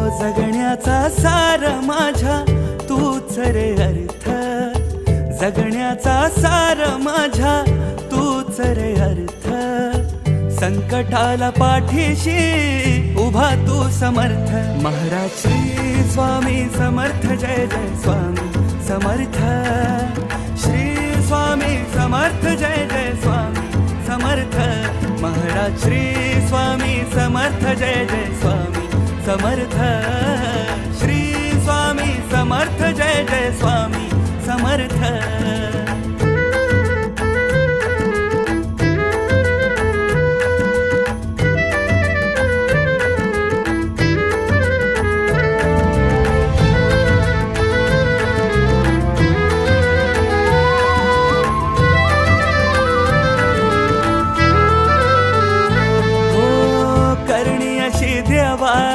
जगण्याचा सार माझ्या तूच रे अर्थ, जगण्याचा सार माझ्या तूच रे अर्थ. संकटाला पाठीशी उभा तू समर्थ. महाराज श्री स्वामी समर्थ, जय जय स्वामी समर्थ. श्री स्वामी समर्थ, जय जय स्वामी समर्थ. महाराज श्री स्वामी समर्थ, जय जय स्वामी समर्थ. श्री स्वामी समर्थ, जय जय स्वामी समर्थ.